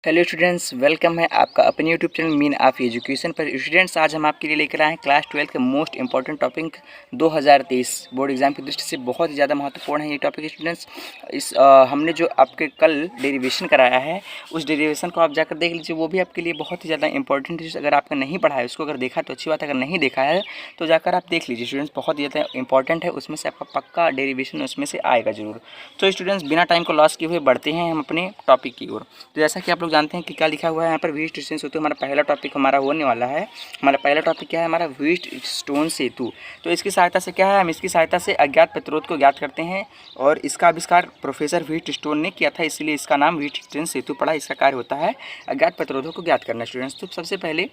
Hello students, welcome है आपका अपने YouTube channel mean of education पर। स्टूडेंट्स, आज हम आपके लिए लेकर आए हैं क्लास 12 के most important topic 2023 board exam की दृष्टि से बहुत ही ज़्यादा महत्वपूर्ण है ये टॉपिक। स्टूडेंट्स, हमने जो आपके कल डेरिवेशन कराया है उस डेरिवेशन को आप जाकर देख लीजिए, वो भी आपके लिए बहुत ही ज़्यादा इंपॉर्टेंट है। अगर आपने नहीं पढ़ा है उसको, अगर देखा तो अच्छी बात है, अगर नहीं देखा है तो जाकर आप देख लीजिए। स्टूडेंट्स, बहुत ही ज़्यादा इंपॉर्टेंट है, उसमें से आपका पक्का डेरिवेशन उसमें से आएगा जरूर। तो स्टूडेंट्स, बिना टाइम को लॉस किए हुए बढ़ते हैं हम अपने टॉपिक की ओर। तो जैसा कि आप लोग जानते हैं कि क्या लिखा हुआ है यहाँ पर, व्हीट स्टोन सेतु हमारा पहला टॉपिक हमारा होने वाला है। हमारा पहला टॉपिक क्या है? हमारा व्हीट स्टोन सेतु। तो इसकी सहायता से क्या है, हम इसकी सहायता से अज्ञात प्रतिरोध को ज्ञात करते हैं और इसका आविष्कार प्रोफेसर व्हीट स्टोन ने किया था, इसलिए इसका नाम व्हीट स्टोन सेतु पड़ा। इसका कार्य होता है अज्ञात प्रतिरोधों को ज्ञात करना। स्टूडेंट्स, तो सबसे पहले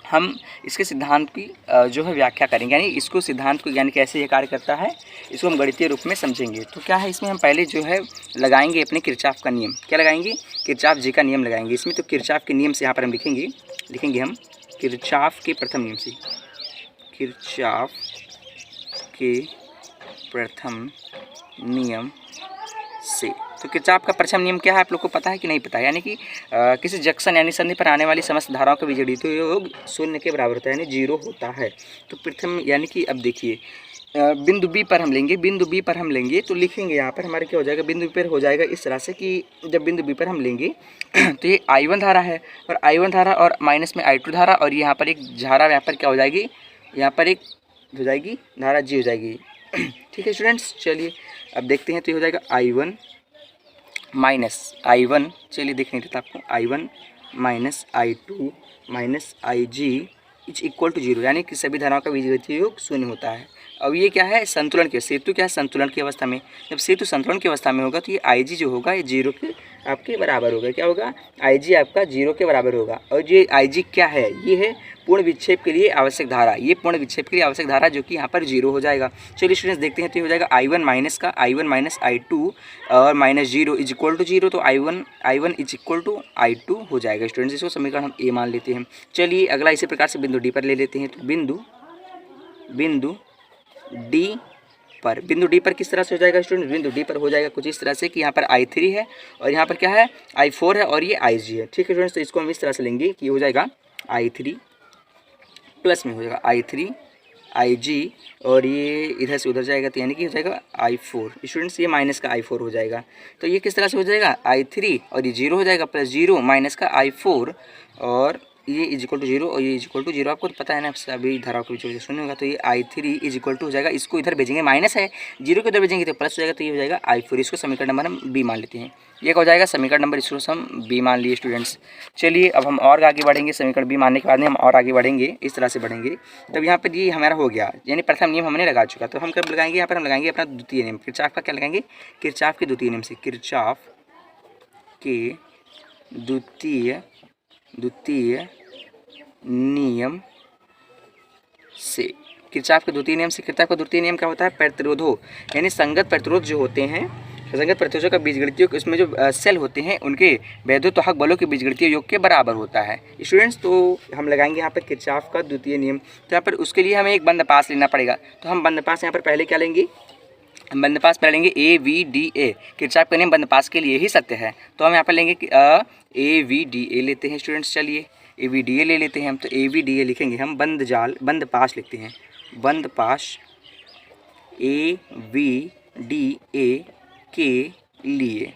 हम इसके सिद्धांत की जो है व्याख्या करेंगे, यानी इसको सिद्धांत को, यानी कैसे ये कार्य करता है, इसको हम गणितीय रूप में समझेंगे। तो क्या है, इसमें हम पहले जो है लगाएंगे अपने किरचॉफ का नियम। क्या लगाएंगे? किरचॉफ जी का नियम लगाएंगे इसमें। तो किरचॉफ के नियम से यहाँ पर हम लिखेंगे हम किरचॉफ के प्रथम नियम से, किरचॉफ के प्रथम नियम से। तो किरचॉफ का प्रथम नियम क्या है, आप लोग को पता है कि नहीं पता है? यानी कि किसी जंक्शन यानी संधि पर आने वाली समस्त धाराओं का बीजगणित योग शून्य के बराबर होता है, यानी जीरो होता है। तो प्रथम यानी कि अब देखिए, बिंदु बी पर हम लेंगे, तो लिखेंगे यहाँ पर हमारे क्या हो जाएगा, बिंदु बी पर हो जाएगा इस तरह से कि जब बिंदु बी पर हम लेंगे तो ये I1 धारा है, और I1 धारा और माइनस में I2 धारा, और यहाँ पर एक धारा यहाँ पर क्या हो जाएगी, यहाँ पर एक हो जाएगी धारा जी हो जाएगी। ठीक है स्टूडेंट्स, चलिए अब देखते हैं। तो ये हो जाएगा I1 माइनस I1, चलिए देख नहीं देता आपको, I1 minus I2 minus IG is equal to zero, यानी कि सभी धाराओं का बीजगणितीय योग शून्य होता है। अब ये क्या है, संतुलन के सेतु क्या है, संतुलन की अवस्था में। जब सेतु संतुलन की अवस्था में होगा तो ये IG जो होगा ये जीरो के आपके बराबर होगा। क्या होगा? IG आपका जीरो के बराबर होगा। और ये IG क्या है? ये है पूर्ण विक्षेप के लिए आवश्यक धारा, ये पूर्ण विक्षेप के लिए आवश्यक धारा जो कि यहाँ पर जीरो हो जाएगा। चलिए स्टूडेंट्स देखते हैं। तो ये हो जाएगा I1 माइनस का I1 माइनस I2 और minus zero is equal to zero. तो I1 is equal to I2 हो जाएगा। स्टूडेंट्स, इसको समीकरण हम ए मान लेते हैं। चलिए अगला इसी प्रकार से बिंदु डी पर ले लेते हैं। तो बिंदु डी पर किस तरह से हो जाएगा स्टूडेंट? बिंदु डी पर हो जाएगा कुछ इस तरह से कि यहाँ पर I3 है और यहाँ पर क्या है, I4 है और ये IG है। ठीक है स्टूडेंट्स, तो इसको हम इस तरह से लेंगे कि हो जाएगा I3 प्लस में हो जाएगा I3 IG और ये इधर से उधर जाएगा, तो यानी कि हो जाएगा I4। स्टूडेंट्स, ये माइनस का I4 हो जाएगा। तो ये किस तरह से हो जाएगा, I3 और ये जीरो हो जाएगा, प्लस जीरो माइनस का I4 और ये इज इक्वल टू जीरो और ये इज इक्वल टू जीरो। आपको तो पता है ना, अभी धाराओं के बीच शून्य होगा। तो ये I3 इज इक्वल टू हो जाएगा, इसको इधर भेजेंगे, माइनस है, जीरो को इधर भेजेंगे तो प्लस हो जाएगा। तो ये हो जाएगा I4। इसको समीकरण नंबर हम बी मान लेते हैं। ये क्या हो जाएगा, समीकरण नंबर, इसको हम बी मान लिए स्टूडेंट्स। चलिए अब हम और आगे बढ़ेंगे, समीकरण बी मानने के बाद में हम और आगे बढ़ेंगे, इस तरह से बढ़ेंगे। तब यहाँ पर ये हमारा हो गया, यानी प्रथम नियम हमने लगा चुका। तो हम कब लगाएंगे, यहाँ पर हम लगाएंगे अपना द्वितीय नियम, किरचॉफ का क्या लगाएंगे, किरचॉफ के द्वितीय नियम से, किरचॉफ के द्वितीय नियम से। किरचॉफ के द्वितीय नियम से, किरचॉफ का द्वितीय नियम क्या होता है, प्रतिरोधों यानी संगत प्रतिरोध जो होते हैं, संगत प्रतिरोधों का बीजगणितीय योग, उसमें जो सेल होते हैं उनके वैद्युतवाहक बलों के बीजगणितीय योग के बराबर होता है स्टूडेंट्स। तो हम लगाएंगे यहाँ पर किरचॉफ का द्वितीय नियम। तो यहाँ पर उसके लिए हमें एक बंद पास लेना पड़ेगा। तो हम बंद पास यहाँ पर पहले क्या लेंगे, हम बंद पास पहले लेंगे AVDA। किरचॉफ का नियम बंद पास के लिए ही सत्य है। तो हम यहाँ पर लेंगे AVDA लेते हैं स्टूडेंट्स। चलिए AVDA ले लेते हैं हम। तो AVDA लिखेंगे हम, बंद पास लिखते हैं, बंद पास AVDA के लिए,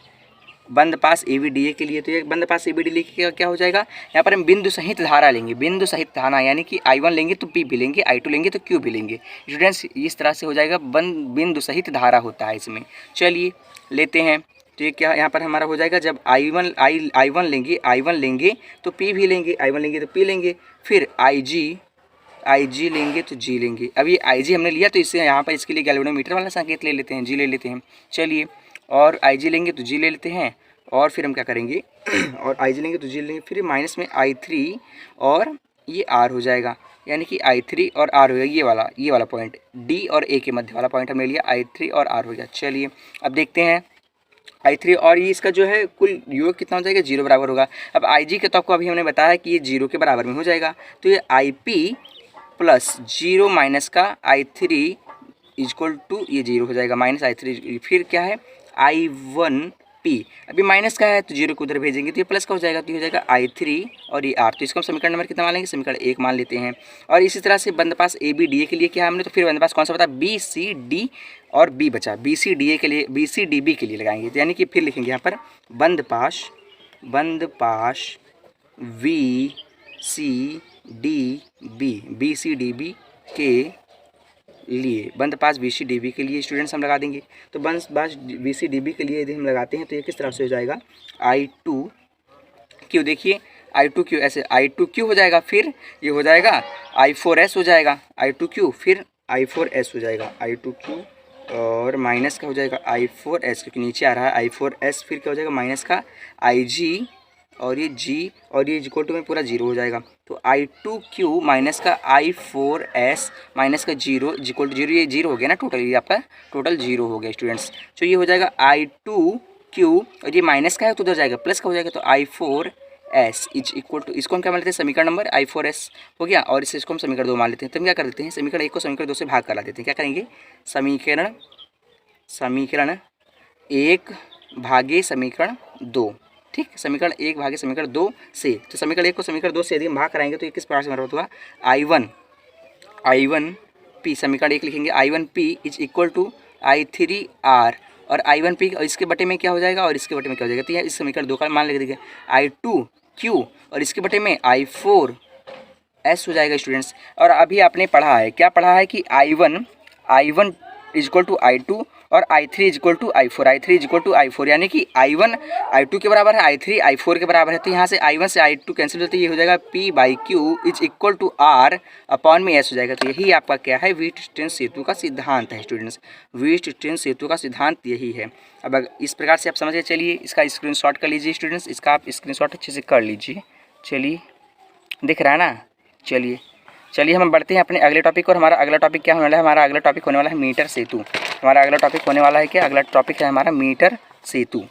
बंद पास AVDA के लिए। तो ये बंद पास AVDA लिखे क्या हो जाएगा, यहाँ पर हम बिंदु सहित धारा लेंगे, बिंदु सहित धारा, यानी कि I1 लेंगे तो P भी लेंगे, I2 लेंगे तो Q भी लेंगे। स्टूडेंट्स, इस तरह से हो जाएगा, बिंदु सहित धारा होता है इसमें। चलिए लेते हैं। तो ये क्या यहाँ पर हमारा हो जाएगा, जब I1 लेंगे तो P भी लेंगे, I1 लेंगे तो P लेंगे, फिर IG लेंगे तो G लेंगे। अब ये IG हमने लिया तो इससे यहाँ पर इसके लिए गैल्वेनोमीटर वाला संकेत ले लेते हैं, G ले लेते हैं। चलिए, और IG लेंगे तो G ले लेते हैं, और फिर हम क्या करेंगे और IG लेंगे तो G लेंगे, फिर माइनस में I3 और ये R हो जाएगा, यानी कि I3 और R हो गया। ये वाला पॉइंट D और A के मध्य वाला पॉइंट हमने लिया, I3 और R हो गया। चलिए अब देखते हैं I3 और ये इसका जो है कुल योग कितना हो जाएगा, जीरो बराबर होगा। अब IG के तो आपको अभी हमने बताया कि ये जीरो के बराबर में हो जाएगा। तो ये IP प्लस जीरो माइनस का I3 इक्वल टू ये जीरो हो जाएगा, माइनस I3, फिर क्या है I1 P। अभी माइनस का है तो जीरो को उधर भेजेंगे तो ये प्लस का हो जाएगा, तो ये हो जाएगा I3 और ये R। तो इसको हम समीकरण नंबर कितना मान लेंगे, समीकरण 1 मान लेते हैं। और इसी तरह से बंद पास ABDA के लिए क्या हमने, तो फिर बंद पास कौन सा बता, BCD और B बचा, BCDA के लिए BCDB के लिए लगाएंगे, तो यानी कि फिर लिखेंगे यहाँ पर बंद पास BCDB के लिए, बंद पास BCDB के लिए स्टूडेंट्स हम लगा देंगे। तो बंद पास BCDB के लिए यदि हम लगाते हैं तो ये किस तरह से हो जाएगा, I2Q, देखिए I2Q ऐसे I2Q हो जाएगा, फिर ये हो जाएगा I4S हो जाएगा, I2Q फिर I4S हो जाएगा, I2Q और माइनस का हो जाएगा I4S, क्योंकि नीचे आ रहा है I4S, फिर क्या हो जाएगा माइनस का IG और ये G और ये इक्वल टू में पूरा जीरो हो जाएगा। तो I2Q माइनस का I4S माइनस का जीरो इक्वल टू जीरो, ये जीरो हो गया ना टोटल, ये आपका टोटल जीरो हो गया स्टूडेंट्स। तो ये हो जाएगा I2Q और ये माइनस का है तो उधर जाएगा प्लस का हो जाएगा, तो I4S इज इक्वल टू, इसको हम क्या मान लेते हैं, समीकरण नंबर I4S हो गया, और इसको हम समीकरण 2 मान लेते हैं। तो हम क्या कर देते हैं, समीकरण 1 को समीकरण 2 से भाग करा देते हैं। क्या करेंगे, समीकरण 1 भागे समीकरण 2, ठीक, समीकरण 1 भागे समीकरण 2 से, तो समीकरण 1 को समीकरण 2 से यदि हम भाग कराएंगे तो ये किस प्रकार से बराबर होगा, I1P, समीकरण 1 लिखेंगे I1P is equal to I3R, और I1P और इसके बटे में क्या हो जाएगा और इसके बटे में क्या हो जाएगा, तो यह इस समीकरण 2 का मान लेके देखिए I2Q और इसके बटे में I4S हो जाएगा स्टूडेंट्स। और अभी आपने पढ़ा है, क्या पढ़ा है कि I1 is equal to I2 और I3 is equal to I4, यानी कि I1 I2 के बराबर है, I3 I4 के बराबर है। तो यहाँ से I1 से I2 कैंसिल होते, ये हो जाएगा P/Q is equal to R upon में S हो जाएगा। तो यही आपका क्या है, व्हीटस्टोन सेतु का सिद्धांत है स्टूडेंट्स, व्हीटस्टोन सेतु का सिद्धांत यही है। अब इस प्रकार से आप समझ के चलिए, इसका स्क्रीनशॉट कर लीजिए स्टूडेंट्स, इसका आप स्क्रीनशॉट अच्छे से कर लीजिए। चलिए दिख रहा है ना, चलिए हम बढ़ते हैं अपने अगले टॉपिक और हमारा अगला टॉपिक क्या होने वाला है, हमारा अगला टॉपिक होने वाला है मीटर सेतु। हमारा अगला टॉपिक होने वाला है क्या, अगला टॉपिक है हमारा मीटर सेतु।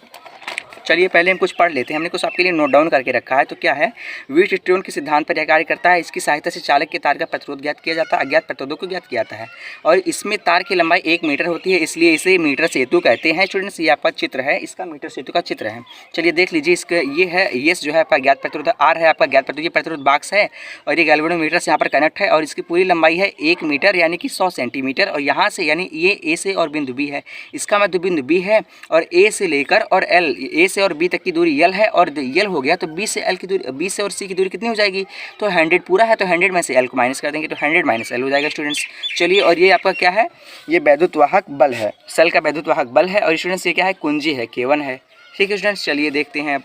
चलिए पहले हम कुछ पढ़ लेते हैं, हमने कुछ आपके लिए नोट डाउन करके रखा है। तो क्या है, व्हीटस्टोन के सिद्धांत पर यह कार्य करता है। इसकी सहायता से चालक के तार का प्रतिरोध ज्ञात किया जाता है, अज्ञात प्रतिरोधों को ज्ञात किया जाता है, और इसमें तार की लंबाई 1 मीटर होती है, इसलिए इसे मीटर सेतु कहते हैं स्टूडेंट्स। ये आपका चित्र है, इसका मीटर सेतु का चित्र है। चलिए देख लीजिए, इसका ये है, ये जो है आपका ज्ञात प्रतिरोध, आर है आपका ज्ञात प्रतिरोध, ये प्रतिरोध बॉक्स है और ये गैल्वेनोमीटर से यहाँ पर कनेक्ट है, और इसकी पूरी लंबाई है 1 मीटर यानी कि 100 सेंटीमीटर। और यहाँ से यानी ये ए से और बिंदु बी है, इसका मध्य बिंदु बी है, और ए से लेकर और एल, ए से और बी तक की दूरी यल है, और यल हो गया तो बी से एल की दूरी, बी से और सी की दूरी कितनी हो जाएगी, तो 100 पूरा है, तो 100 में से एल को माइनस कर देंगे तो 100 माइनस एल हो जाएगा स्टूडेंट्स। चलिए, और ये आपका क्या है, ये वैद्युत वाहक बल है, सेल का वैद्युत वाहक बल है, और स्टूडेंट्स ये क्या है, कुंजी है, K1 है, ठीक है स्टूडेंट्स। चलिए देखते हैं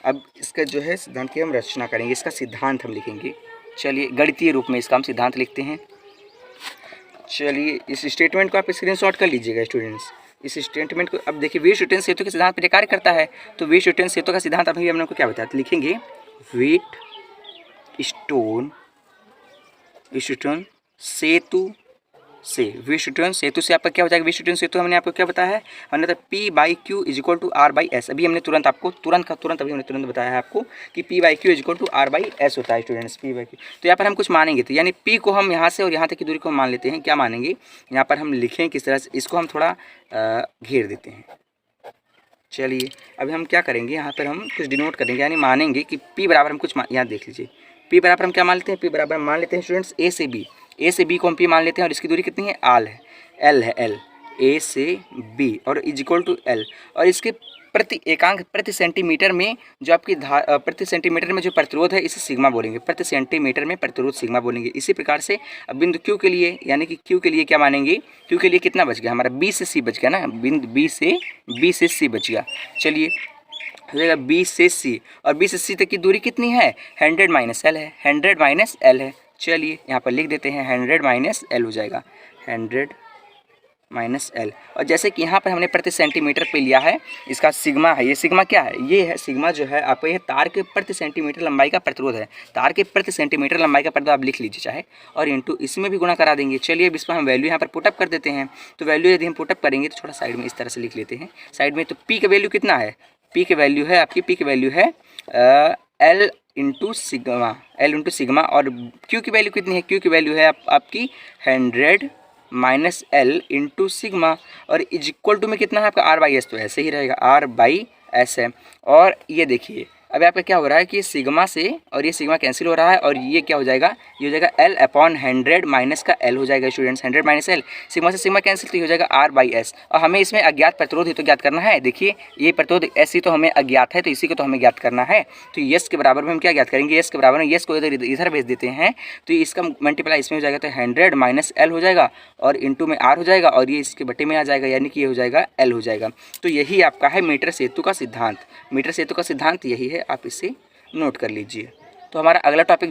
अब इसका जो है सिद्धांत की हम रचना करेंगे, इसका सिद्धांत हम लिखेंगे। चलिए गणितीय रूप में इसका हम सिद्धांत लिखते हैं। चलिए इस स्टेटमेंट को आप स्क्रीनशॉट कर लीजिएगा स्टूडेंट्स, इस स्टेटमेंट को। अब देखिए, व्हीटस्टोन सेतु के सिद्धांत पर कार्य करता है, तो व्हीटस्टोन सेतु का सिद्धांत अभी हमने आपको क्या बताया, तो लिखेंगे व्हीटस्टोन सेतु से आपका क्या हो जाएगा, व्हीटस्टोन सेतु हमने आपको क्या बताया है, हमने तो P/Q is equal to R/S। अभी हमने तुरंत अभी हमने बताया है आपको कि P/Q is equal to R/S होता है स्टूडेंट्स, P/Q। तो यहाँ पर हम कुछ मानेंगे, तो यानी P को हम यहाँ से और यहाँ तक की दूरी को मान लेते हैं, क्या मानेंगे, यहाँ पर हम लिखें किस तरह से, इसको हम थोड़ा घेर देते हैं। चलिए अभी हम क्या करेंगे, यहाँ पर हम कुछ डिनोट करेंगे, यानी मानेंगे कि P बराबर हम कुछ यहाँ देख लीजिए, P बराबर हम क्या मान लेते हैं, P बराबर मान लेते हैं स्टूडेंट्स ए से बी को हम P मान लेते हैं, और इसकी दूरी कितनी है, एल है, ए से बी और इज इक्वल टू एल, और इसके प्रति सेंटीमीटर में जो आपकी प्रति सेंटीमीटर में जो प्रतिरोध है इसे सिग्मा बोलेंगे, प्रति सेंटीमीटर में प्रतिरोध सिग्मा बोलेंगे। इसी प्रकार से अब बिंदु Q के लिए, यानी कि Q के लिए क्या मानेंगे, Q के लिए कितना बच गया हमारा, B से C बच गया ना, बिंदु B से C बच गया। चलिए हो जाएगा B से C, और B से C तक की दूरी कितनी है, 100 माइनस एल है, 100 माइनस एल है। चलिए यहाँ पर लिख देते हैं 100 माइनस एल हो जाएगा, 100 माइनस एल। और जैसे कि यहाँ पर हमने प्रति सेंटीमीटर पे लिया है, इसका सिग्मा है, ये सिग्मा क्या है, ये है सिग्मा जो है आपको, ये तार के प्रति सेंटीमीटर लंबाई का प्रतिरोध है, तार के प्रति सेंटीमीटर लंबाई का प्रतिरोध आप लिख लीजिए चाहे, और इंटू इसमें भी गुणा करा देंगे। चलिए अब इस पर हम वैल्यू यहाँ पर पुटअप कर देते हैं। तो वैल्यू यदि हम पुटअप करेंगे तो थोड़ा साइड में इस तरह से लिख लेते हैं, साइड में। तो P का वैल्यू कितना है, P की वैल्यू है आपकी, P की वैल्यू है L इंटू सिग्मा, और Q की वैल्यू कितनी है, Q की वैल्यू है आपकी 100 माइनस एल इंटू सिग्मा, और इज इक्वल टू में कितना है आपका R/S, तो ऐसे ही रहेगा R/S एस है। और ये देखिए अभी आपका क्या हो रहा है कि सिग्मा से और ये सिग्मा कैंसिल हो रहा है और ये क्या हो जाएगा, ये हो जाएगा एल अपॉन 100 माइनस का एल हो जाएगा स्टूडेंट्स, 100 माइनस एल, सिग्मा से सिग्मा कैंसिल तो ये हो जाएगा आर बाई एस। और हमें इसमें अज्ञात प्रतिरोध ही तो ज्ञात करना है। देखिए ये प्रतिरोध एस ही तो हमें अज्ञात है, तो इसी को तो हमें ज्ञात करना है। तो यस के बराबर में हम क्या ज्ञात करेंगे, यस के बराबर में यस को इधर भेज देते हैं तो इसका मल्टीप्लाई इसमें हो जाएगा, तो 100 माइनस एल हो जाएगा और इंटू में आर हो जाएगा और ये इसके बटे में आ जाएगा, यानी कि ये हो जाएगा एल हो जाएगा। तो यही आपका है मीटर सेतु का सिद्धांत। मीटर सेतु का सिद्धांत यही है, आप इसे नोट कर लीजिए। तो हमारा अगला टॉपिक